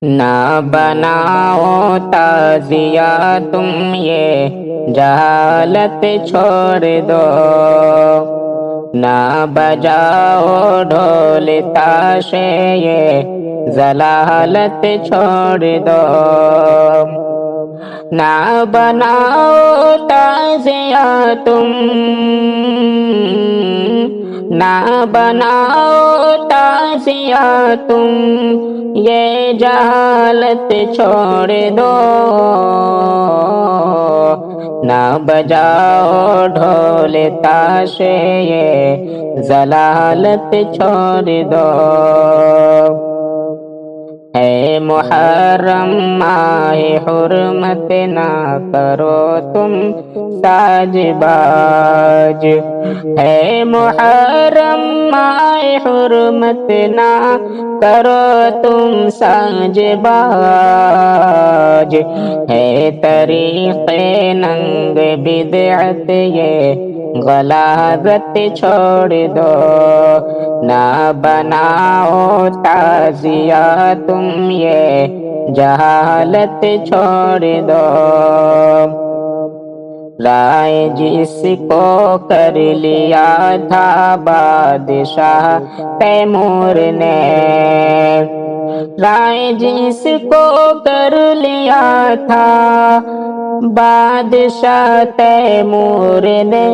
نہ بناؤ تعزیہ تم یہ جہالت چھوڑ دو، نہ بجاؤ ڈھول تاشے یہ ضلالت چھوڑ دو، نہ بناؤ تعزیہ تم، نہ بناؤ تعزیہ تم یہ جہالت چھوڑ دو، نہ بجاؤ ڈھول تاشے یہ ضلالت چھوڑ دو۔ اے محرم ماہ حرمت نہ کرو تم ساج باج، اے محرم ماہ حرمت نہ کرو تم ساج باج، ہے طریق ننگ بدعت یہ غلاظت چھوڑ دو، نہ بناؤ تعزیہ تم یہ جہالت چھوڑ دو۔ رائے جس کو کر لیا تھا بادشاہ تیمور نے، رائے جس کو کر لیا تھا بادشاہ تیمور نے،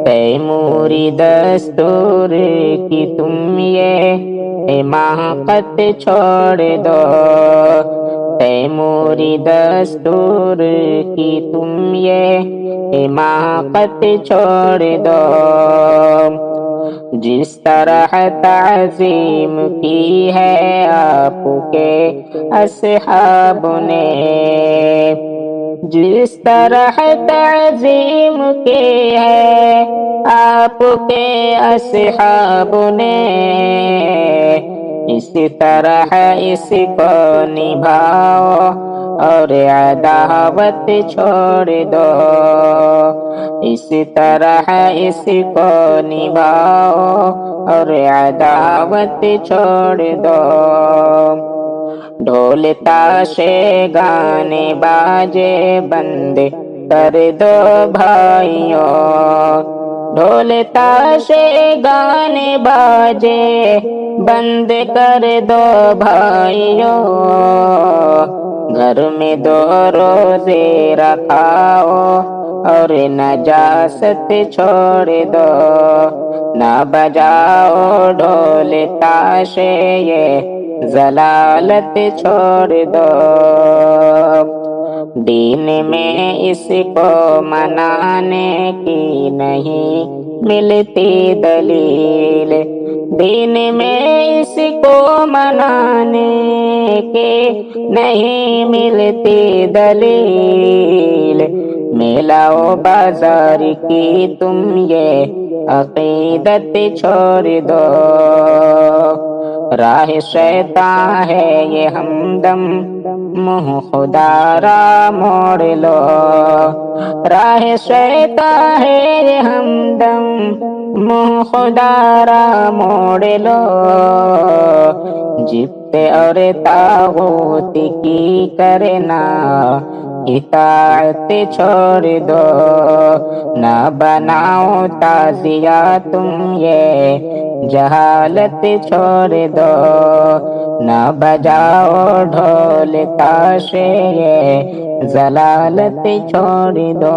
تیموری دستور کی تم یہ حماقت چھوڑ دو، تیموری دستور کی تم یہ حماقت چھوڑ دو، جس طرح تعظیم کی ہے آپ کے اصحاب نے، جس طرح تعظیم کی ہے آپ کے اصحاب نے، اسی طرح اس کو نبھاؤ اور عداوت چھوڑ دو، اسی طرح اس کو نبھاؤ اور عداوت چھوڑ دو، ڈھول تاشے گانے باجے بند کر دو بھائیوں، ڈھول تاشے گانے باجے بند کر دو بھائیوں، گھر میں دو روزے رکھاؤ اور نجاست چھوڑ دو، نہ بجاؤ ڈھول تاشے یہ ضلالت چھوڑ دو، دین میں اس کو منانے کی نہیں ملتی دلیل، دین میں اس کو منانے کی نہیں ملتی دلیل، میلہ و بازار کی تم یہ عقیدت چھوڑ دو، راہ شیطان ہے یہ ہمدم منہ خدا را موڑ لو، راہ شیطان ہے یہ ہمدم منہ خدا را موڑ لو، جبت اور طاغوت کی کرنا اطاعت چھوڑ دو، نہ بناؤ تعزیہ تم یہ جہالت چھوڑ دو، نہ بجاؤ ڈھول تاشے یہ ضلالت چھوڑ دو۔